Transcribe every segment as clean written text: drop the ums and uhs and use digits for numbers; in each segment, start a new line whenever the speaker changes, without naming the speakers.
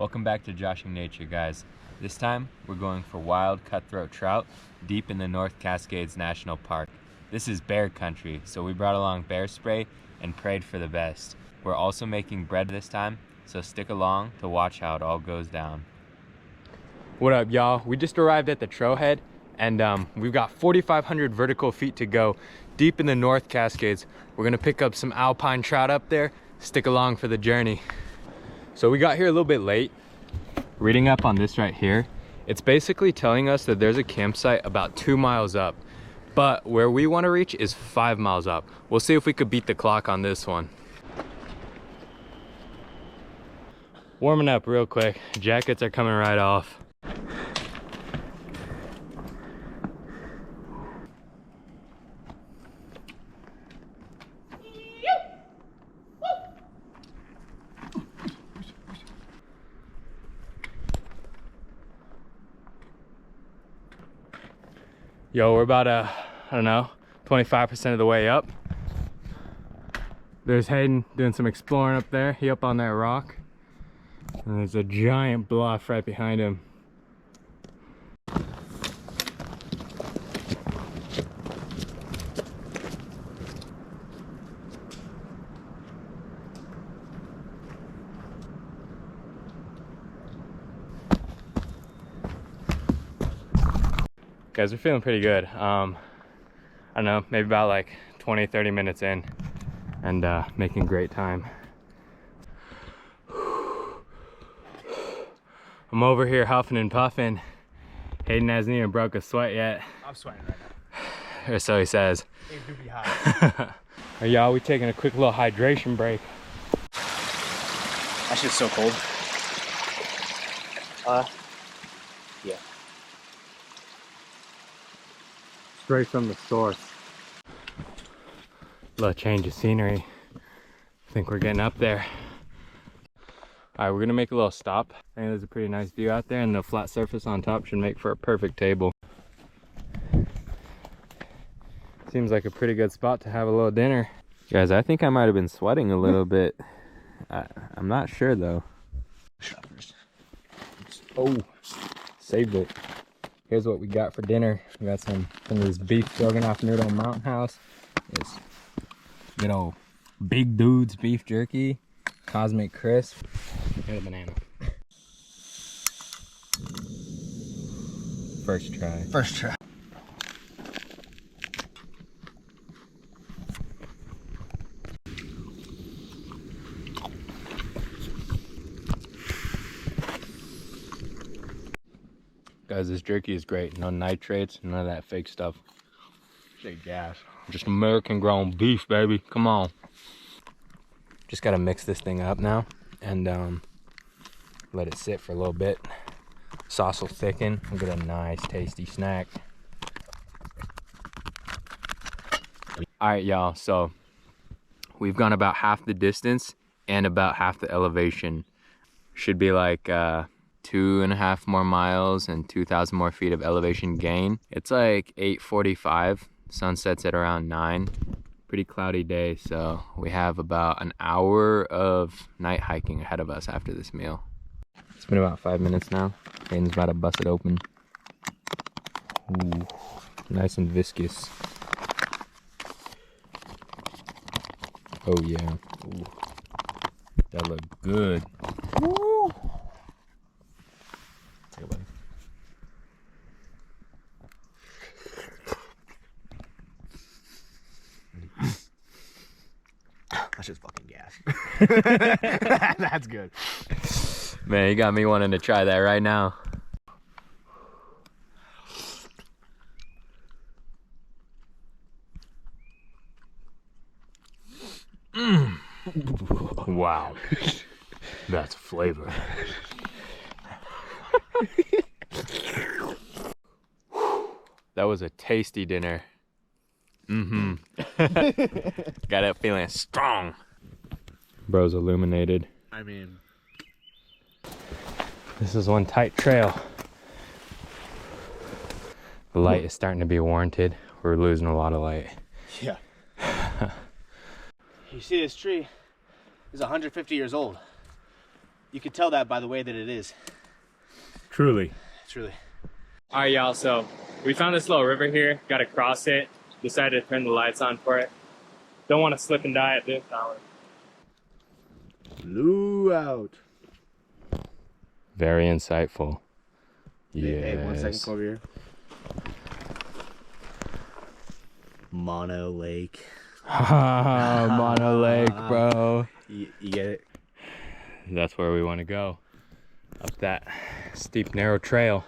Welcome back to Joshing Nature, guys. This time, we're going for wild cutthroat trout deep in the North Cascades National Park. This is bear country, so we brought along bear spray and prayed for the best. We're also making bread this time, so stick along to watch how it all goes down.
What up, y'all? We just arrived at the trailhead, and we've got 4,500 vertical feet to go deep in the North Cascades. We're gonna pick up some Alpine trout up there. Stick along for the journey. So we got here a little bit late. Reading up on this right here, it's basically telling us that there's a campsite about 2 miles up, but where we want to reach is 5 miles up. We'll see if we could beat the clock on this one. Warming up real quick. Jackets are coming right off. Yo, we're about I don't know, 25% of the way up. There's Hayden doing some exploring up there. He up on that rock. And there's a giant bluff right behind him. Guys, we're feeling pretty good. I don't know, maybe about like 20-30 minutes in, and making great time. I'm over here huffing and puffing. Hayden hasn't even broke a sweat yet.
I'm sweating right
now. Or so he says.
It do be hot.
Are y'all, we taking a quick little hydration break.
That shit's so cold. Yeah.
Straight from the source. Little change of scenery. I think we're getting up there. All right, we're gonna make a little stop. I think there's a pretty nice view out there, and the flat surface on top should make for a perfect table. Seems like a pretty good spot to have a little dinner.
Guys, I think I might have been sweating a little bit. I'm not sure though.
Oh, saved it. Here's what we got for dinner. We got some of this beef stroganoff noodle Mountain House. This good old Big Dudes beef jerky, Cosmic Crisp, and a banana. First try.
First try.
Guys, this jerky is great. No nitrates, none of that fake stuff.
Straight gas.
Just American grown beef, baby. Come on. Just gotta mix this thing up now and let it sit for a little bit. Sauce will thicken. We'll get a nice tasty snack. All right, y'all, so we've gone about half the distance and about half the elevation. Should be like 2.5 more miles and 2,000 more feet of elevation gain. It's like 8:45. Sun sets at around 9. Pretty cloudy day, so we have about an hour of night hiking ahead of us after this meal. It's been about 5 minutes now. Hayden's about to bust it open. Ooh, nice and viscous. Oh yeah. Ooh, that looked good. Woo. Take a bite.
That's just fucking gas. That's good.
Man, you got me wanting to try that right now. Wow. That's flavor. That was a tasty dinner. Got that feeling strong. Bro's illuminated.
I mean,
this is one tight trail. The light is starting to be warranted. We're losing a lot of light.
yeah. You see this tree is 150 years old. You can tell that by the way that it is.
Truly.
Truly.
All right, y'all, so we found this little river here, got to cross it, decided to turn the lights on for it. Don't want to slip and die at this hour.
Luau.
Very insightful.
Yes. Hey, 1 second, come over here. Mono Lake.
Mono Lake, bro.
You get it?
That's where we want to go. Up that steep, narrow trail.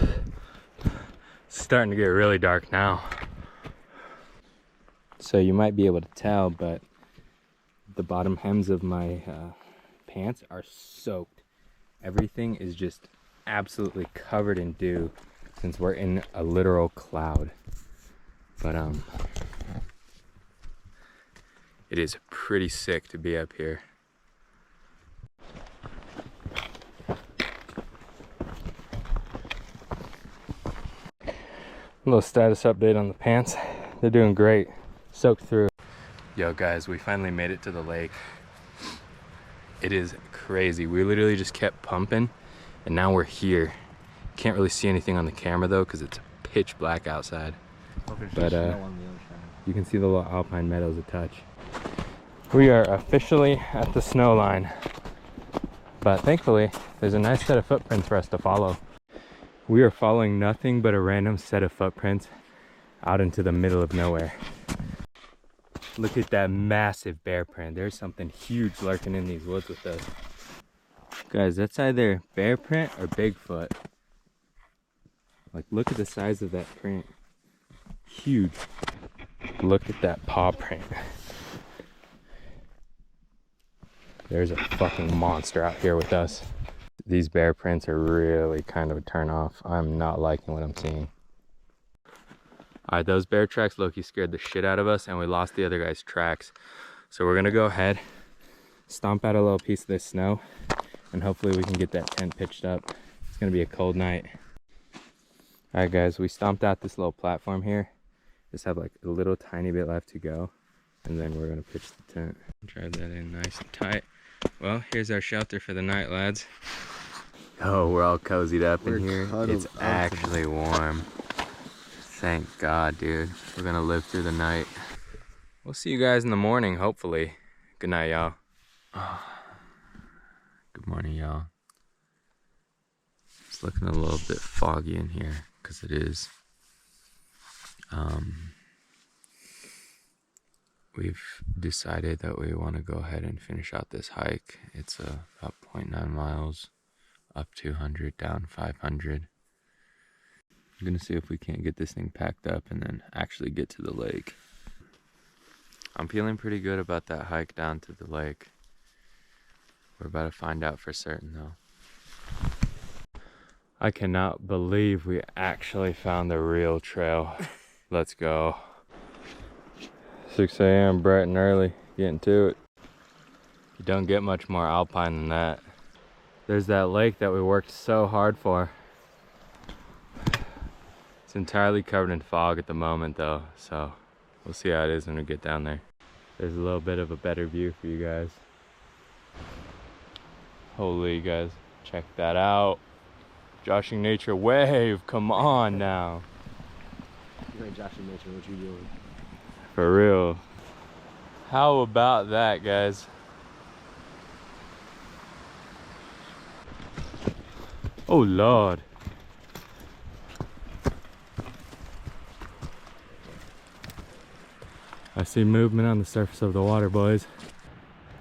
It's starting to get really dark now. So you might be able to tell, but the bottom hems of my pants are soaked. Everything is just absolutely covered in dew since we're in a literal cloud. But it is pretty sick to be up here. A little status update on the pants. They're doing great. Soaked through. Yo guys, we finally made it to the lake. It is crazy. We literally just kept pumping and now we're here. Can't really see anything on the camera though because it's pitch black outside. But you can see the little Alpine meadows a touch. We are officially at the snow line. But thankfully, there's a nice set of footprints for us to follow. We are following nothing but a random set of footprints out into the middle of nowhere. Look at that massive bear print. There's something huge lurking in these woods with us. Guys, that's either bear print or Bigfoot. Like, look at the size of that print. Huge. Look at that paw print. There's a fucking monster out here with us. These bear prints are really kind of a turn off. I'm not liking what I'm seeing. Alright, those bear tracks low-key scared the shit out of us and we lost the other guy's tracks. So we're gonna go ahead, stomp out a little piece of this snow, and hopefully we can get that tent pitched up. It's gonna be a cold night. Alright guys, we stomped out this little platform here. Just have like a little tiny bit left to go. And then we're gonna pitch the tent. Drive that in nice and tight. Well, here's our shelter for the night, lads. Oh, we're all cozied up in here. It's actually warm. Thank God, dude. We're gonna live through the night. We'll see you guys in the morning, hopefully. Good night, y'all. Good morning, y'all. It's looking a little bit foggy in here, because it is. We've decided that we want to go ahead and finish out this hike. It's about 0.9 miles, up 200, down 500. I'm gonna see if we can't get this thing packed up and then actually get to the lake. I'm feeling pretty good about that hike down to the lake. We're about to find out for certain though. I cannot believe we actually found the real trail. Let's go. 6 a.m. bright and early, getting to it. You don't get much more Alpine than that. There's that lake that we worked so hard for. It's entirely covered in fog at the moment though, so we'll see how it is when we get down there. There's a little bit of a better view for you guys. Holy guys, check that out. Joshing Nature wave, come on now.
You ain't Joshing Nature, what you doing?
For real. How about that, guys? Oh Lord. I see movement on the surface of the water, boys.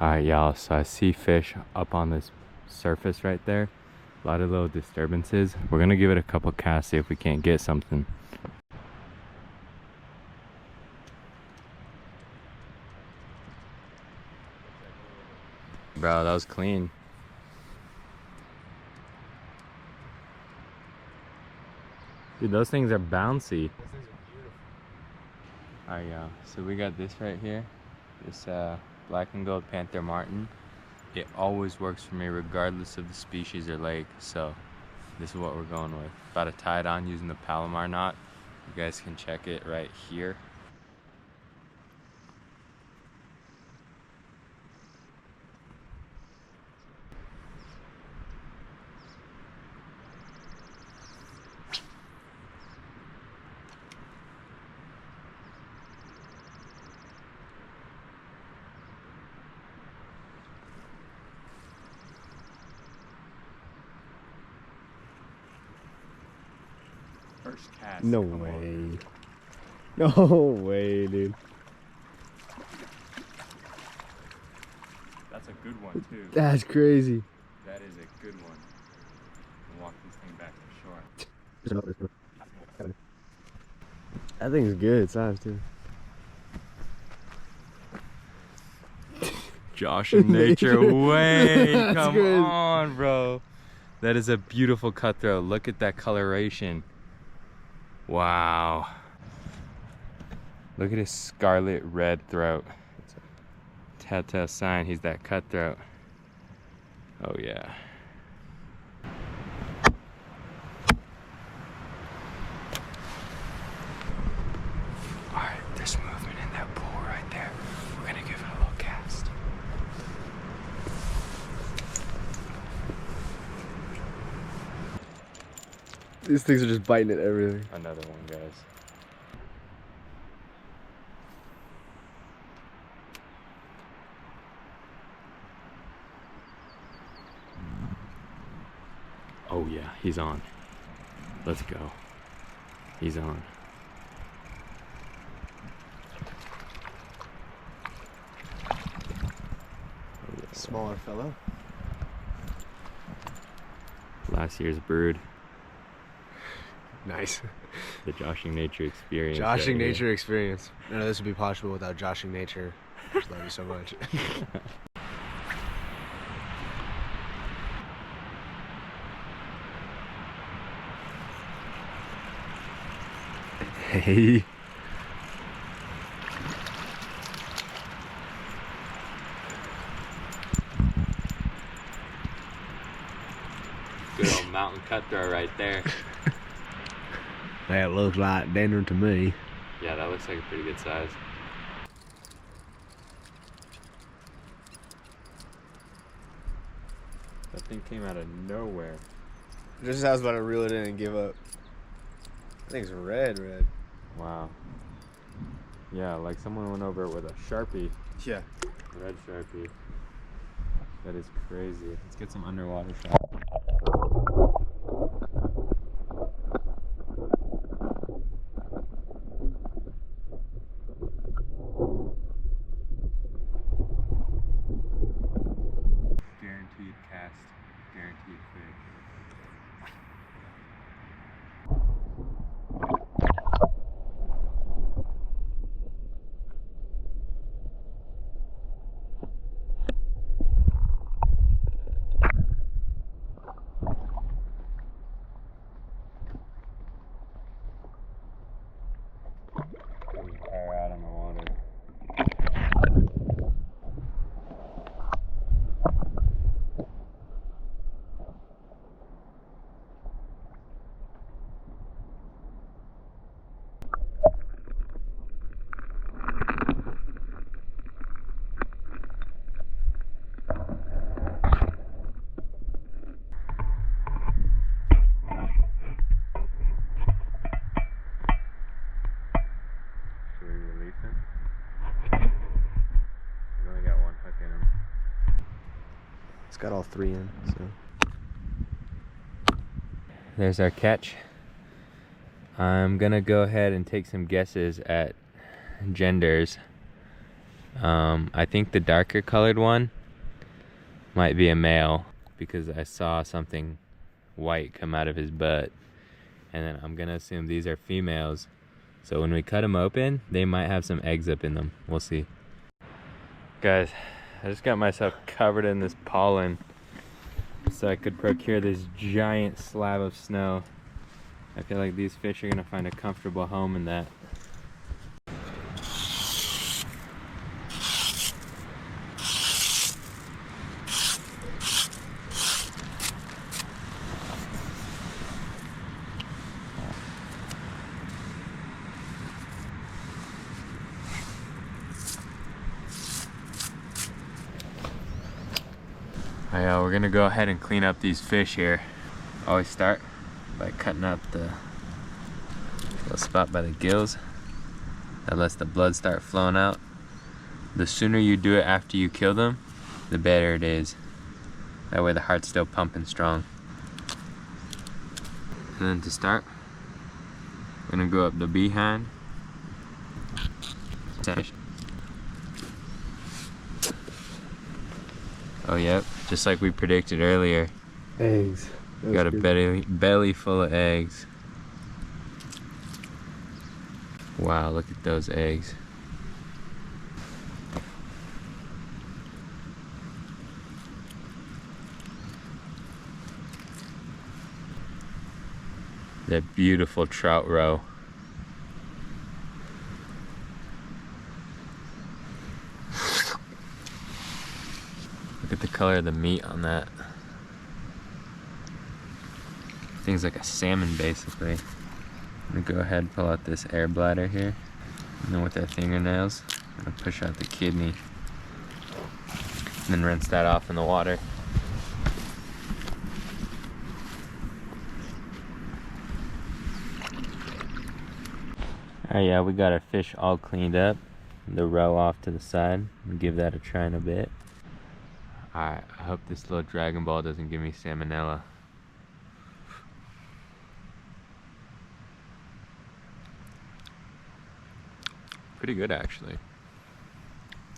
Alright, y'all, so I see fish up on this surface right there. A lot of little disturbances. We're gonna give it a couple casts, see if we can't get something. Bro, that was clean. Dude, those things are bouncy. Alright, y'all, so we got this right here. This black and gold panther martin. It always works for me regardless of the species or lake, so this is what we're going with. About to tie it on using the Palomar knot. You guys can check it right here.
first cast.
No
Come
way.
on.
No way, dude.
That's a good one too.
That's crazy.
That is a good one. We'll walk this thing back to shore.
That thing's good size too.
Josh in nature, way,
That's
come
good.
on, bro. That is a beautiful cutthroat. Look at that coloration. Wow. Look at his scarlet red throat. It's a telltale sign he's that cutthroat. Oh yeah. Alright, there's movement in that pool right there. We're gonna give it a little cast.
These things are just biting at everything.
Another one, guys. Oh yeah, he's on. Let's go. He's on.
Smaller fellow.
Last year's brood.
Nice.
The Joshing Nature experience.
Joshing
right here.
nature experience. None of this would be possible without Joshing nature. Just love you so much.
Hey. Good old mountain cutthroat right there.
That looks like dinner to me.
Yeah, that looks like a pretty good size. That thing came out of nowhere.
Just as I was about to reel it in and give up. That thing's red.
Wow. Yeah, like someone went over it with a Sharpie.
Yeah.
Red Sharpie. That is crazy. Let's get some underwater shots. Guaranteed cast, guaranteed fish. Power out on the water. Should we release him? He's only got one hook in him.
It's got all three in, so.
There's our catch. I'm gonna go ahead and take some guesses at genders. I think the darker colored one might be a male because I saw something white come out of his butt. And then I'm gonna assume these are females. So when we cut them open, they might have some eggs up in them. We'll see. Guys, I just got myself covered in this pollen so I could procure this giant slab of snow. I feel like these fish are gonna find a comfortable home in that. We're gonna go ahead and clean up these fish here. Always start by cutting out the little spot by the gills. That lets the blood start flowing out. The sooner you do it after you kill them, the better it is. That way the heart's still pumping strong. And then to start,
We're gonna go up the behind. Oh yep, just like we predicted earlier.
Eggs.
Got a belly full of eggs. Wow, look at those eggs. That beautiful trout roe. Look at the color of the meat on that. Thing's like a salmon basically. I'm gonna go ahead and pull out this air bladder here. And then with our fingernails, I'm gonna push out the kidney. And then rinse that off in the water. Alright, yeah, we got our fish all cleaned up. The roe off to the side. We'll give that a try in a bit. Alright, I hope this little Dragon Ball doesn't give me salmonella. Pretty good actually.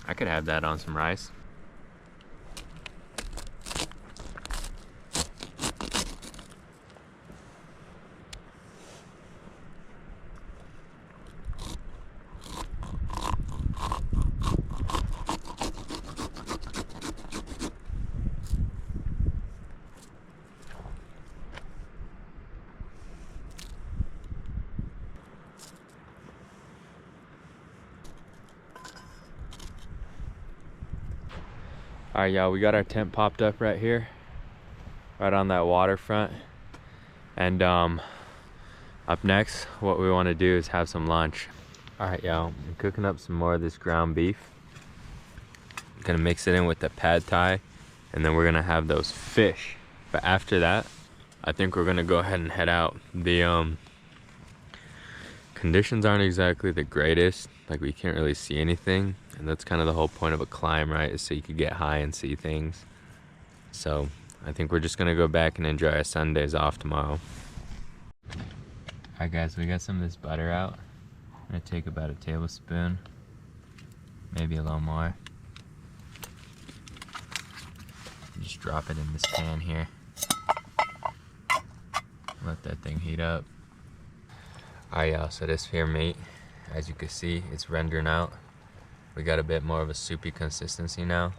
I could have that on some rice. Alright y'all, we got our tent popped up right here, right on that waterfront. And up next, what we want to do is have some lunch. Alright y'all, I'm cooking up some more of this ground beef. I'm gonna mix it in with the pad thai, and then we're gonna have those fish. But after that, I think we're gonna go ahead and head out. The conditions aren't exactly the greatest, like we can't really see anything. And that's kind of the whole point of a climb, right? Is so you could get high and see things. So I think we're just gonna go back and enjoy our Sundays off tomorrow. Alright guys, we got some of this butter out. I'm gonna take about a tablespoon, maybe a little more. Just drop it in this pan here. Let that thing heat up. Alright y'all, so this here meat, as you can see, it's rendering out. We got a bit more of a soupy consistency now.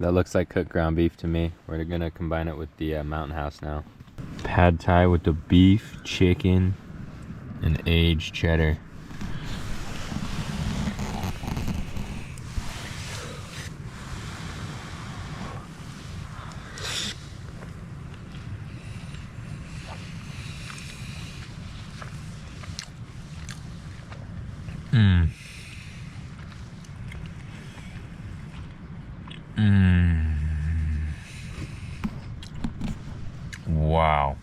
That looks like cooked ground beef to me. We're gonna combine it with the Mountain House now. Pad thai with the beef, chicken, and aged cheddar. Wow,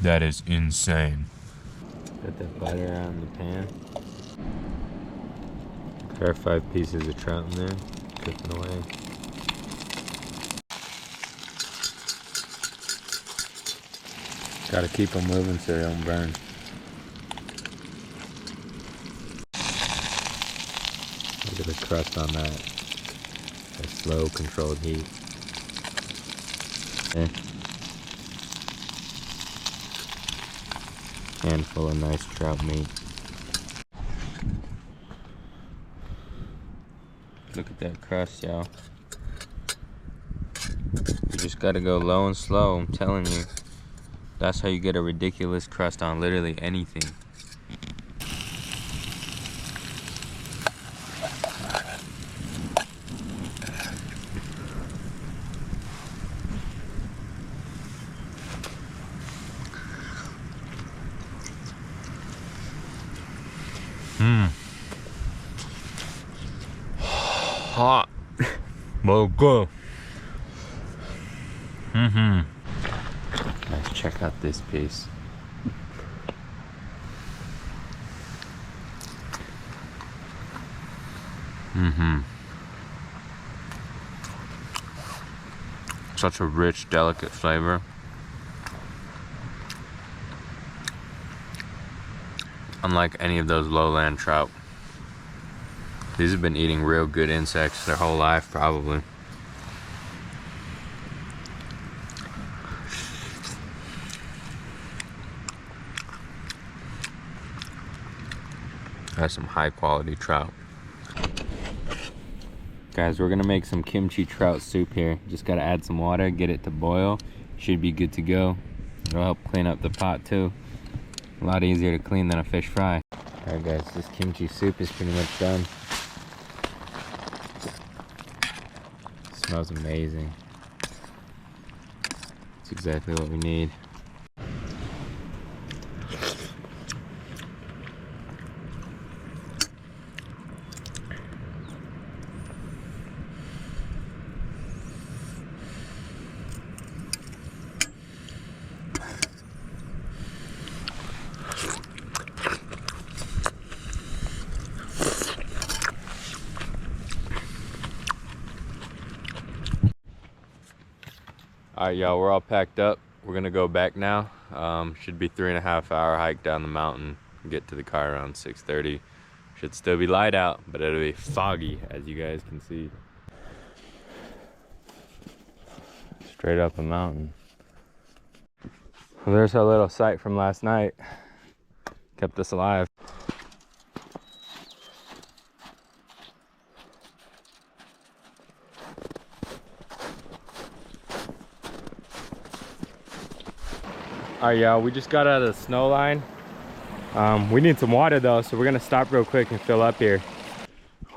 that is insane. Put the butter on the pan. There are 5 pieces of trout in there, cooking away. Gotta keep them moving so they don't burn. Look at the crust on that. A slow, controlled heat. Yeah. Handful of nice trout meat. Look at that crust, y'all. You just gotta go low and slow, I'm telling you. That's how you get a ridiculous crust on literally anything. Hot. Well, good. Let's check out this piece. Such a rich, delicate flavor. unlike any of those lowland trout. These have been eating real good insects their whole life, probably. That's some high quality trout. Guys, we're gonna make some kimchi trout soup here. Just gotta add some water, get it to boil. Should be good to go. It'll help clean up the pot too. A lot easier to clean than a fish fry. Alright guys, this kimchi soup is pretty much done. Smells amazing. It's exactly what we need. All right, y'all, we're all packed up. We're gonna go back now. Should be 3.5 hour hike down the mountain. Get to the car around 6:30. Should still be light out, but it'll be foggy, as you guys can see. Straight up a mountain. Well, there's our little sight from last night. Kept us alive. All right, y'all, we just got out of the snow line. We need some water though, so we're gonna stop real quick and fill up here.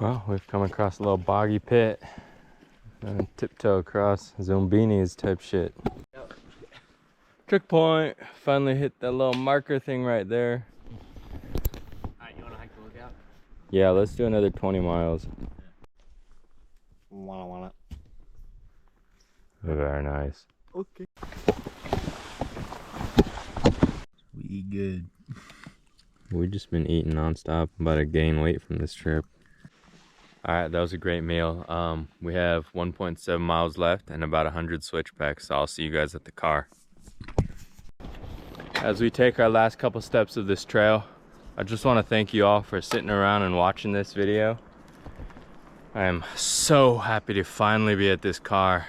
Well, we've come across a little boggy pit and tiptoe across zombinis type shit. Yep. Trick point. Finally hit that little marker thing right there.
All right, you wanna hike the lookout?
Yeah, let's do another 20 miles.
Wanna.
Very nice.
Okay. We good.
We've just been eating nonstop. I'm about to gain weight from this trip. All right, that was a great meal. We have 1.7 miles left and about 100 switchbacks, so I'll see you guys at the car. As we take our last couple steps of this trail, I just want to thank you all for sitting around and watching this video. I am so happy to finally be at this car.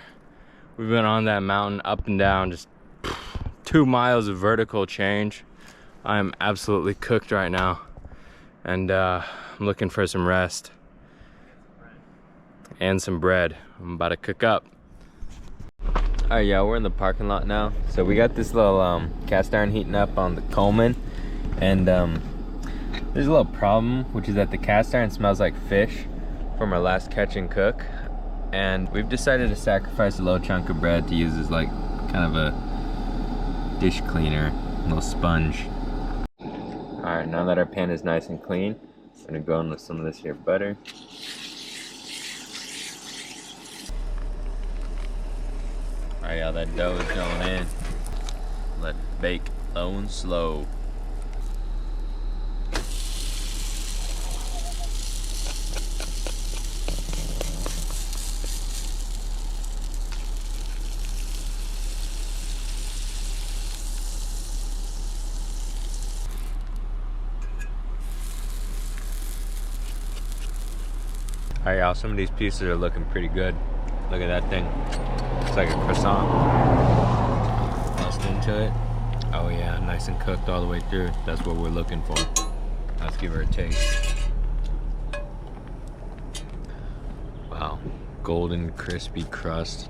We've been on that mountain up and down, just 2 miles of vertical change. I am absolutely cooked right now, and I'm looking for some rest and some bread. I'm about to cook up. All right, yeah, we're in the parking lot now. So we got this little cast iron heating up on the Coleman, and there's a little problem, which is that the cast iron smells like fish from our last catch and cook, and we've decided to sacrifice a little chunk of bread to use as like kind of a dish cleaner, a little sponge. All right, now that our pan is nice and clean, I'm gonna go in with some of this here butter. All right, y'all, that dough is going in. Let it bake low and slow. All right, y'all, some of these pieces are looking pretty good. Look at that thing. It's like a croissant. Bust into it. Oh yeah, nice and cooked all the way through. That's what we're looking for. Let's give her a taste. Wow, golden crispy crust.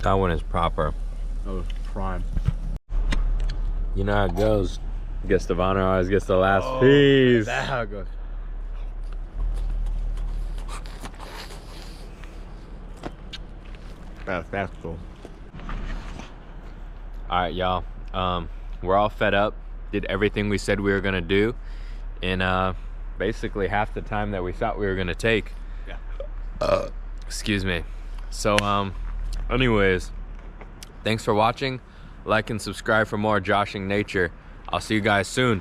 That one is proper.
Oh, prime.
You know how it goes. Guest of honor always gets the last piece.
That's how it goes. That's cool.
All right, y'all. We're all fed up. Did everything we said we were gonna do in basically half the time that we thought we were gonna take.
Yeah.
Excuse me. So Anyways, thanks for watching. Like and subscribe for more joshing nature. I'll see you guys soon.